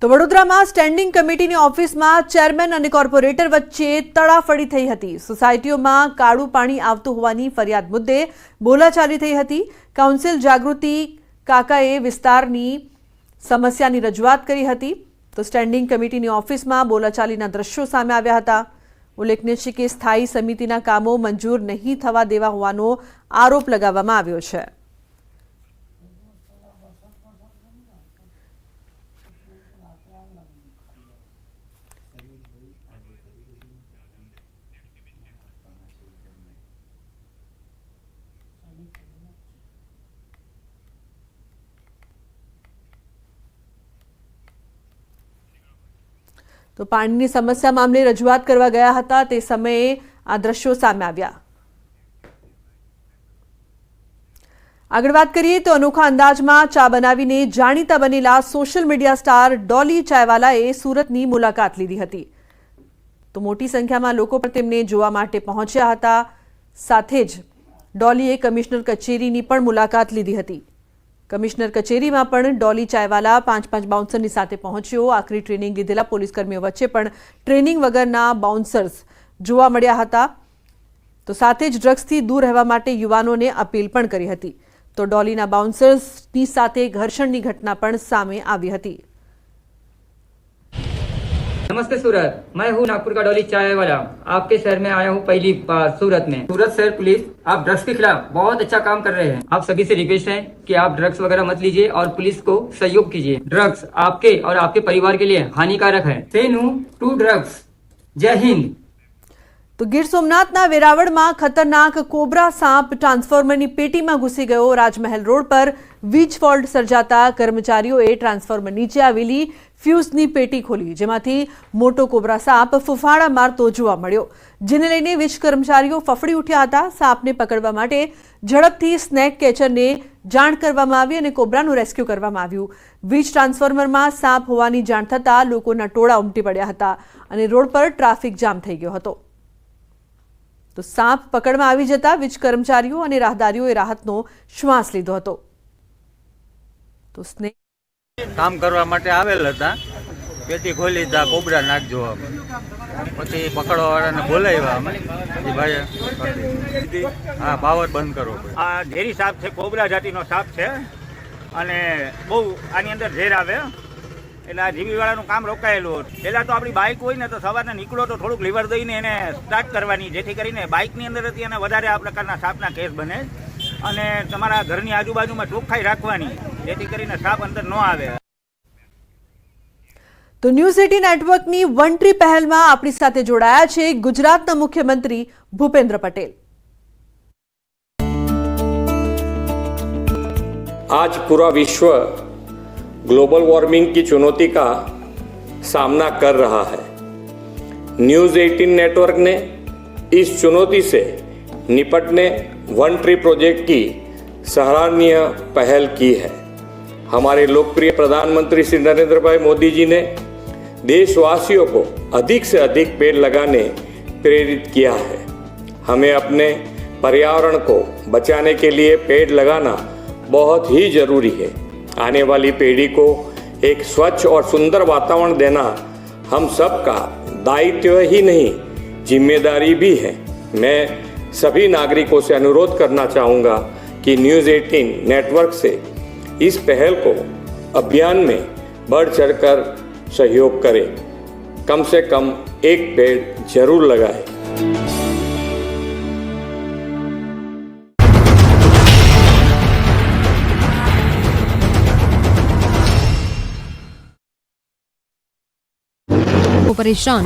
તો વડોદરામાં સ્ટેન્ડિંગ કમિટીની ઓફિસમાં ચેરમેન અને કોર્પોરેટર વચ્ચે તડાફડી થઈ હતી। સોસાયટીઓમાં કાળું પાણી આવતું હોવાની ફરિયાદ મુદ્દે બોલાચાલી થઈ હતી। કાઉન્સિલ જાગૃતિ કાકાએ વિસ્તારની સમસ્યાની રજૂઆત કરી હતી। તો સ્ટેન્ડિંગ કમિટીની ઓફિસમાં બોલાચાલીના દ્રશ્યો સામે આવ્યા હતા। ઉલ્લેખનીય છે કે સ્થાયી સમિતિના કામો મંજૂર નહીં થવા દેવા હોવાનો આરોપ લગાવવામાં આવ્યો છે। તો પાણીની સમસ્યા મામલે રજૂઆત કરવા ગયા હતા તે સમયે આ દ્રશ્યો સામે આવ્યા। આગળ વાત કરીએ તો અનોખા અંદાજમાં ચા બનાવીને જાણીતા બનેલા સોશિયલ મીડિયા સ્ટાર ડોલી ચાયવાલાએ સુરતની મુલાકાત લીધી હતી। તો મોટી સંખ્યામાં લોકો પણ તેમને જોવા માટે પહોંચ્યા હતા। સાથે જ ડોલીએ કમિશનર કચેરીની પણ મુલાકાત લીધી હતી। કમિશનર કચેરીમાં પણ ડોલી ચાયવાલા 5 બાઉન્સરની સાથે પહોંચ્યો। આખરી ટ્રેનિંગ લીધેલા પોલીસકર્મીઓ વચ્ચે પણ ટ્રેનિંગ વગરના બાઉન્સર્સ જોવા મળ્યા હતા। તો સાથે જ ડ્રગ્સથી દૂર રહેવા માટે યુવાનોને અપીલ પણ કરી હતી। તો ડોલીના બાઉન્સર્સની સાથે ઘર્ષણની घटना પણ सामे આવી હતી। नमस्ते सूरत, मैं हूँ नागपुर का डॉली चाय वाला। आपके शहर में आया हूँ पहली बार सूरत में। सूरत शहर पुलिस आप ड्रग्स के खिलाफ बहुत अच्छा काम कर रहे हैं। आप सभी से रिक्वेस्ट है कि आप ड्रग्स वगैरह मत लीजिए और पुलिस को सहयोग कीजिए। ड्रग्स आपके और आपके परिवार के लिए हानिकारक है। से नो टू ड्रग्स। जय हिंद। तो गीर सोमनाथना वेरावळમાં खतरनाक कोबरा सांप ट्रांसफॉर्मरनी पेटीમાં ઘૂસી ગયો। રાજમહેલ રોડ પર વીજ ફોલ્ટ સર્જાતા કર્મચારીઓએ ટ્રાન્સફોર્મર નીચે આવેલી ફ્યુઝની પેટી ખોલી, જેમાંથી મોટો કોબરા સાપ ફૂફાડા મારતો જોવા મળ્યો, જેને લઈને વીજ કર્મચારીઓ ફફડી ઉઠ્યા હતા। સાપને પકડવા માટે ઝડપથી સ્નેક કેચરને જાણ કરવામાં આવી અને કોબરાનું રેસ્ક્યુ કરવામાં આવ્યું। વીજ ટ્રાન્સફોર્મરમાં સાપ હોવાની જાણ થતાં લોકોના ટોળા ઉમટી પડ્યા હતા અને રોડ પર ટ્રાફિક જામ થઈ ગયો હતો। તો સાપ પકડમાં આવી જતા વીજ કર્મચારીઓ અને રાહદારીઓએ રાહતનો શ્વાસ લીધો હતો। તો સ્નેક કામ કરવા માટે આવેલ હતા, પેટી ખોલી તા કોબરા નાખજો, પછી પકડવાવાળાને બોલાવ્યા અમે ભાઈ હા પાવર બંધ કરો। આ ઝેરી સાપ છે, કોબરા જાતિનો સાપ છે અને બહુ આની અંદર ઝેર આવે એટલે આ જીવીવાળાનું કામ રોકાયેલું। પહેલાં તો આપણી બાઇક હોય ને તો સવારના નીકળો તો થોડુંક લીવર દઈને એને સ્ટાર્ટ કરવાની, જેથી કરીને બાઇકની અંદર હતી અને વધારે આ પ્રકારના સાપના કેસ બને। અને તમારા ઘરની આજુબાજુમાં ચોખ્ખાઈ રાખવાની, જેથી કરીને સાપ અંદર ન આવે। તો ન્યૂઝ 18 નેટવર્કની વન ટ્રી પહેલમાં આપણી સાથે જોડાયા છે ગુજરાતના મુખ્યમંત્રી ભૂપેન્દ્ર પટેલ। आज पूरा विश्व ग्लोबल वार्मिंग की चुनौती का सामना कर रहा है। न्यूज़ 18 नेटवर्क ने इस चुनौती से निपटने वन ट्री प्रोजेक्ट की सराहनीय पहल की है। हमारे लोकप्रिय प्रधानमंत्री श्री नरेंद्र भाई मोदी जी ने देशवासियों को अधिक से अधिक पेड़ लगाने प्रेरित किया है। हमें अपने पर्यावरण को बचाने के लिए पेड़ लगाना बहुत ही ज़रूरी है। आने वाली पीढ़ी को एक स्वच्छ और सुंदर वातावरण देना हम सबका दायित्व ही नहीं, जिम्मेदारी भी है। मैं सभी नागरिकों से अनुरोध करना चाहूँगा कि न्यूज़ 18 नेटवर्क से इस पहल को अभियान में बढ़ चढ़कर सहयोग करें। कम से कम एक पेड़ जरूर लगाएं। परेशान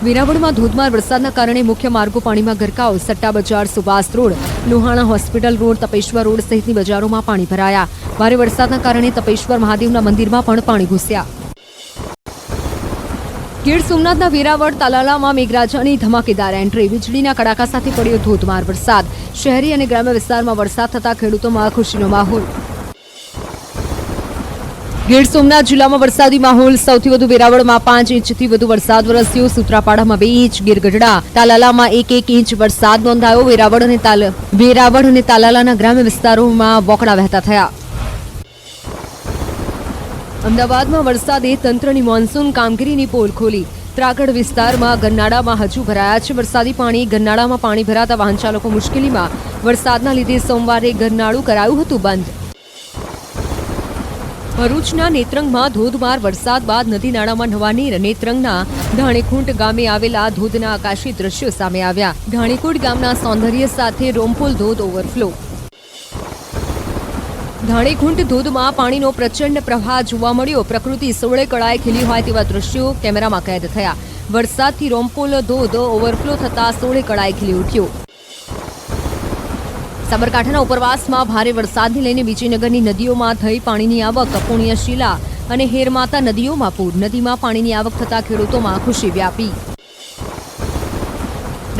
વેરાવળમાં ધોધમાર વરસાદના કારણે મુખ્ય માર્ગો પાણીમાં ગરકાવ। Satta Bazar, Subhash road, Lohana hospital road, Tapeshwar road સહિતની બજારોમાં પાણી ભરાયા। ભારે વરસાદના કારણે તપેશ્વર મહાદેવના મંદિરમાં પણ પાણી ઘૂસ્યા। ગીર સોમનાથના વેરાવળ તાલાલામાં મેઘરાજાની ધમાકેદાર એન્ટ્રી, વીજળીના કડાકા સાથે પડ્યો ધોધમાર વરસાદ। શહેરી અને ગ્રામ્ય વિસ્તારમાં વરસાદ થતા ખેડૂતોમાં ખુશીનો માહોલ। ગીર સોમનાથ જિલ્લામાં વરસાદી માહોલ। સૌથી વધુ વેરાવળમાં 5 ઇંચથી વધુ વરસાદ વરસ્યો। સૂત્રાપાડામાં 2 ઇંચ, ગીરગઢડા, તાલાલામાં 1 ઇંચ વરસાદ નોંધાયો। વેરાવળ અને તાલાલાના ગ્રામ્ય વિસ્તારોમાં વોકડા વહેતા થયા। અમદાવાદમાં વરસાદે તંત્રની મોન્સૂન કામગીરીની પોલ ખોલી. ત્રાગડ વિસ્તારમાં ગરનાળામાં હજુ ભરાયા છે વરસાદી પાણી. ગરનાળામાં પાણી ભરાતા વાહન ચાલકો મુશ્કેલીમાં. વરસાદના લીધે સોમવારે ગરનાળું કરાયું હતું બંધ. ભરૂચના નેત્રંગમાં ધોધમાર વરસાદ બાદ નદી નાળામાં નવા નીર. નેત્રંગના ધાણીકુંટ ગામે આવેલા ધોધના આકાશી દ્રશ્યો સામે આવ્યા. ધાણીકુંટ ગામના સૌંદર્ય સાથે રોમપોલ ધોધ ઓવરફ્લો. ધાણીકુંટ ધોધમાં પાણીનો પ્રચંડ પ્રવાહ જોવા મળ્યો. પ્રકૃતિ સોળે કળાએ ખીલી હોય તેવા દ્રશ્યો કેમેરામાં કેદ થયા. વરસાદથી રોમપોલ ધોધ ઓવરફ્લો થતા સોળે કળાએ ખીલી ઉઠ્યો. સાબરકાંઠાના ઉપરવાસમાં ભારે વરસાદને લઈને વિજયનગરની નદીઓમાં થઈ પાણીની આવક. પુણ્યશીલા અને હેરમાતા નદીઓમાં પૂર. નદીમાં પાણીની આવક થતા ખેડૂતોમાં ખુશી વ્યાપી.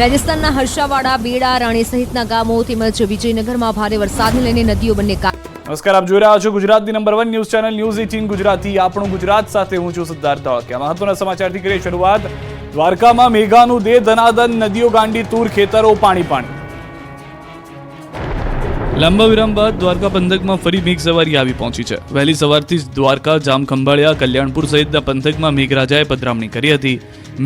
રાજસ્થાનના હર્ષાવાડા, બેડા, રાણી સહિતના ગામો તેમજ વિજયનગરમાં ભારે વરસાદને લઈને નદીઓ બંને નમસ્કાર, આપ જોઈ રહ્યા છો ગુજરાતની number 1 news channel news 18 Gujarati. આપણું ગુજરાત સાથે હું છું સિદ્ધાર્થ ધોળકિયા. મહત્વના સમાચારથી કરીએ શરૂઆત. દ્વારકામાં મેઘાનું દે ધનાધન, નદીઓ ગાંડી તૂર, ખેતરો પાણી પાણી. લાંબા વિરામ બાદ દ્વારકા પંથકમાં ફરી મેઘ સવારી આવી પહોંચી છે. વહેલી સવારથી જ દ્વારકા, જામખંભાળિયા, કલ્યાણપુર સહિતના પંથકમાં મેઘરાજાએ પધરામણી કરી હતી.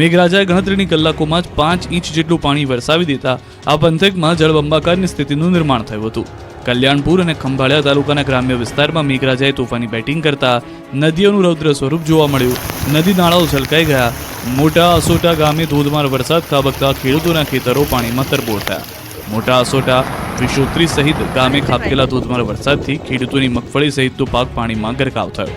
મેઘરાજાએ ગણતરીની કલાકોમાં જ 5 ઇંચ જેટલું પાણી વરસાવી દેતા આ પંથકમાં જળબંબાકારની સ્થિતિનું નિર્માણ થયું હતું. કલ્યાણપુર અને ખંભાળિયા તાલુકાના ગ્રામ્ય વિસ્તારમાં મેઘરાજાએ તોફાની બેટિંગ કરતા નદીઓનું રૌદ્ર સ્વરૂપ જોવા મળ્યું. નદી નાળાઓ છલકાઈ ગયા. મોટા અસોટા ગામે ધોધમાર વરસાદ ખાબકતા ખેડૂતોના ખેતરો પાણીમાં તરબોળ થયા. મોટા અસોટા, વિશોત્રી સહિત ગામે ખાબકેલા ધોધમાર વરસાદથી ખેડૂતોની મગફળી સહિતનો પાક પાણીમાં ગરકાવ થયો.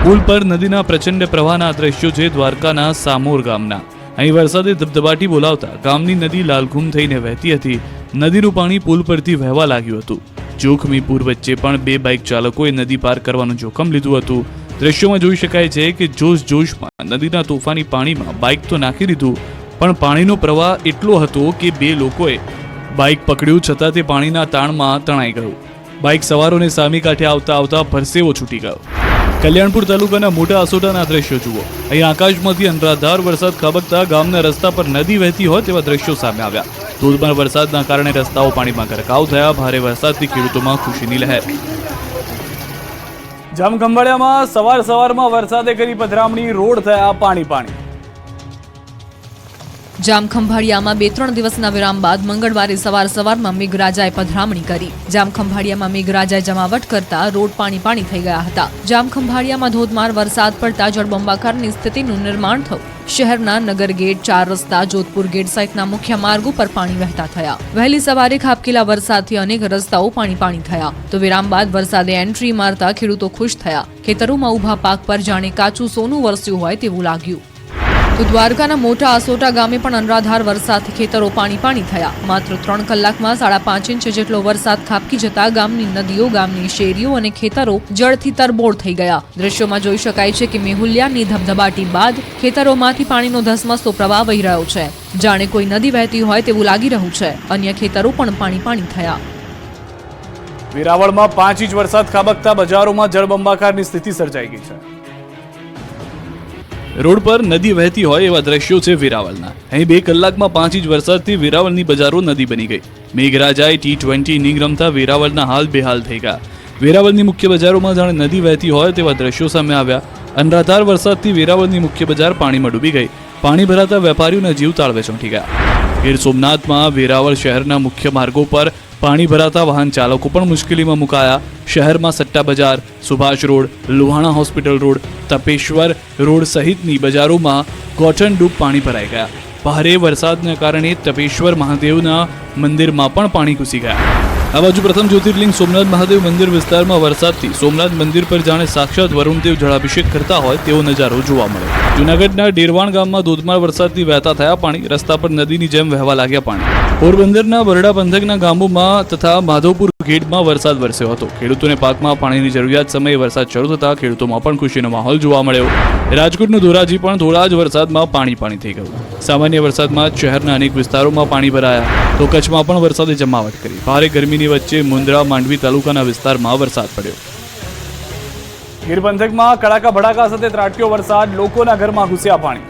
પુલ પર નદીના પ્રચંડ પ્રવાહના દ્રશ્યો છે દ્વારકાના સામોર ગામના. અહીં વરસાદે ધબધબાટી બોલાવતા ગામની નદી લાલઘૂમ થઈને વહેતી હતી. નદીનું પાણી પુલ પરથી વહેવા લાગ્યું હતું. જોખમી પૂર વચ્ચે પણ 2 બાઇક ચાલકોએ નદી પાર કરવાનું જોખમ લીધું હતું. દ્રશ્યોમાં જોઈ શકાય છે કે જોશમાં નદીના તોફાની પાણીમાં બાઇક તો નાખી દીધું, પણ પાણીનો પ્રવાહ એટલો હતો કે 2 લોકોએ બાઇક પકડ્યું છતાં તે પાણીના તાણમાં તણાઈ ગયું. બાઇક સવારોને સામી કાંઠે આવતા પરસેવો છૂટી ગયો. કલ્યાણપુર તાલુકાના મોટા અસોટાના દ્રશ્યો જુઓ. અહીં આકાશમાંથી અનરાધાર વરસાદ ખાબકતા ગામના રસ્તા પર નદી વહેતી હોય તેવા દ્રશ્યો સામે આવ્યા. ધોધમાર વરસાદના કારણે રસ્તાઓ પાણીમાં ગરકાવ થયા. ભારે વરસાદથી ખેડૂતોમાં ખુશીની લહેર. જામખંભાળિયામાં સવારમાં વરસાદે કરી પધરામણી, રોડ થયા પાણી પાણી. જામખંભાળિયામાં 2-3 દિવસના વિરામ બાદ મંગળવારે સવારમાં મેઘરાજાએ પધરામણી કરી. જામખંભાળિયામાં મેઘરાજાએ જમાવટ કરતા રોડ પાણી થઈ ગયા હતા. જામખંભાળિયામાં ધોધમાર વરસાદ પડતા જળબંબાકારની સ્થિતિનું નિર્માણ થયું. શહેરના નગર ગેટ, 4 રસ્તા, જોધપુર ગેટ સહિતના મુખ્ય માર્ગો પર પાણી વહેતા થયા. વહેલી સવારે ખાબકેલા વરસાદથી અનેક રસ્તાઓ પાણી થયા. તો વિરામ બાદ વરસાદે એન્ટ્રી મારતા ખેડૂતો ખુશ થયા. ખેતરોમાં ઊભા પાક પર જાણે કાચું સોનું વરસ્યું હોય તેવું લાગ્યું. તો દ્વારકાના મોટા અસોટા ગામે પણ અનરાધાર વરસાદથી ખેતરો પાણી થયા. માત્ર 3 કલાકમાં 5.5 ઇંચ જેટલો વરસાદ ખાબકી જતા ગામની નદીઓ, ગામની શેરીઓ અને ખેતરો જળથી તરબોળ થઈ ગયા. દ્રશ્યોમાં જોઈ શકાય છે કે મેહુલિયાની ધબધબાટી બાદ ખેતરોમાંથી પાણીનો ધસમસતો પ્રવાહ વહી રહ્યો છે. જાણે કોઈ નદી વહેતી હોય તેવું લાગી રહ્યું છે. અન્ય ખેતરો પણ પાણી થયા. વેરાવળમાં 5 ઇંચ વરસાદ ખાબકતા બજારોમાં જળબંબાકારની સ્થિતિ સર્જાઈ ગઈ છે. રોડ પર નદી વહેતી હોય એવા દ્રશ્યો છે વેરાવળના. અહીં 2 કલાકમાં 5 ઇંચ વરસાદથી વેરાવળની બજારો નદી બની ગઈ. મેઘરાજાએ T20 ઇનિંગ રમતા વેરાવળના હાલ બેહાલ થઈ ગયા. વેરાવળની મુખ્ય બજારોમાં જાણે નદી વહેતી હોય તેવા દ્રશ્યો સામે આવ્યા. અનરાધાર વરસાદથી વેરાવળની મુખ્ય બજાર પાણીમાં ડૂબી ગઈ. પાણી ભરાતા વેપારીઓના જીવ તાળવે ચોંટી ગયા. ગીર સોમનાથમાં વેરાવળ શહેરના મુખ્ય માર્ગો પર પાણી ભરાતા વાહન ચાલકો પણ મુશ્કેલીમાં મુકાયા. શહેરમાં Satta Bazar, Subhash road, Luhana hospital road, Tapeshwar road સહિતની બજારોમાં ગોઠણડૂબ પાણી ભરાઈ ગયા. ભારે વરસાદને કારણે તપેશ્વર મહાદેવના મંદિરમાં પણ પાણી ઘૂસી ગયા. આ બાજુ પ્રથમ જ્યોતિર્લિંગ સોમનાથ મહાદેવ મંદિર વિસ્તારમાં વરસાદથી સોમનાથ મંદિર પર જાણે સાક્ષાત વરુણદેવ જળાભિષેક કરતા હોય તેવો નજારો જોવા મળ્યો. જૂનાગઢના ડેરવાણ ગામમાં ધોધમાર વરસાદથી વહેતા થયા પાણી. રસ્તા પર નદીની જેમ વહેવા લાગ્યા પાણી. પોરબંદરના બરડા પંથકના ગામોમાં તથા માધવપુર ગેટમાં વરસાદ વરસ્યો હતો. ખેડૂતોને પાકમાં પાણીની જરૂરિયાત સમયે વરસાદ શરૂ થતા ખેડૂતોમાં પણ ખુશીનો માહોલ જોવા મળ્યો. રાજકોટનું ધોરાજી પણ થોડા જ વરસાદમાં પાણી થઈ ગયું. સામાન્ય વરસાદમાં શહેરના અનેક વિસ્તારોમાં પાણી ભરાયા. તો કચ્છમાં પણ વરસાદે જમાવટ કરી. ભારે ગરમીની વચ્ચે મુન્દ્રા, માંડવી તાલુકાના વિસ્તારમાં વરસાદ પડ્યો. ગીર પંથકમાં કડાકા ભડાકા સાથે ત્રાટક્યો વરસાદ, લોકોના ઘરમાં ઘૂસ્યા પાણી.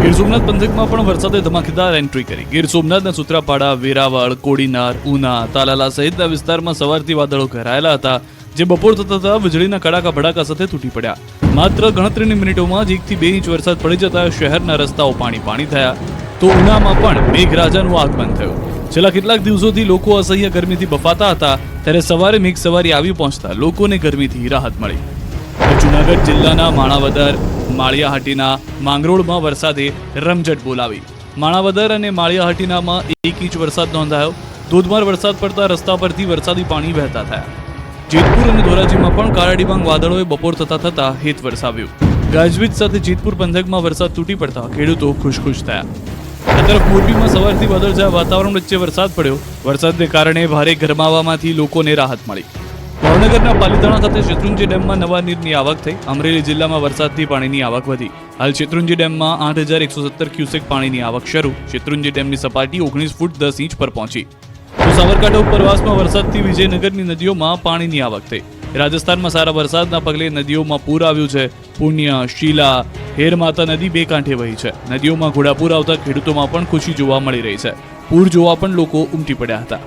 ગીર સોમનાથ પંથકમાં પણ વરસાદે ધમાકેદાર એન્ટ્રી કરી. ગીર સોમનાથના સૂત્રાપાડા, વેરાવળ, કોડીનાર, ઉના, તાલાલા સહિતના વિસ્તારમાં સવારથી વાદળો ઘેરાયેલા હતા. જે બપોર થતા વીજળીના કડાકા ભડાકા સાથે તૂટી પડ્યા. માત્ર ગણતરીની મિનિટોમાં જ 1 થી 2 ઇંચ વરસાદ પડી જતા શહેરના રસ્તાઓ પાણી થયા. તો ઉનામાં પણ મેઘરાજાનું આગમન થયું. છેલ્લા કેટલાક દિવસોથી લોકો અસહ્ય ગરમીથી બફાતા હતા, ત્યારે સવારે મેઘસવારી આવી પહોંચતા લોકોને ગરમીથી રાહત મળી. જૂનાગઢ જિલ્લાના માણાવદર, માળિયાહાટીના માંગરોળમાં વરસાદે રમઝટ બોલાવી. માણાવદર અને માળિયાહાટીનામાં 1 ઇંચ વરસાદ નોંધાયો. ધોધમાર વરસાદ પડતા રસ્તા પરથી વરસાદી પાણી વહેતા થયા. જેતપુર અને ધોરાજીમાં પણ કાળા ડિબાંગ વાદળોએ બપોર થતા હેત વરસાવ્યું. ગાજવીજ સાથે જેતપુર પંથકમાં વરસાદ તૂટી પડતા ખેડૂતો ખુશ થયા. આ તરફ મોરબીમાં સવારથી વાદળછાયા વાતાવરણ વચ્ચે વરસાદ પડ્યો. વરસાદને કારણે ભારે ગરમાવામાંથી લોકોને રાહત મળી. ભાવનગરના પાલીતાણા ખાતે શેત્રુંજી ડેમમાં નવા નીરની આવક થઈ. અમરેલી જિલ્લામાં વરસાદથી પાણીની આવક વધી. હાલ શેત્રુંજી ડેમમાં 8,117 ક્યુસેક પાણીની આવક શરૂ. શેત્રુંજી ડેમની સપાટી 19 ફૂટ 10 ઇંચ પર પહોંચી. તો સાબરકાંઠા ઉપરવાસમાં વરસાદથી વિજયનગરની નદીઓમાં પાણીની આવક થઈ. રાજસ્થાનમાં સારા વરસાદના પગલે નદીઓમાં પૂર આવ્યું છે. પુણ્ય, શીલા, હેરમાતા નદી બે કાંઠે વહી છે. નદીઓમાં ઘોડાપૂર આવતા ખેડૂતોમાં પણ ખુશી જોવા મળી રહી છે. પૂર જોવા પણ લોકો ઉમટી પડ્યા હતા.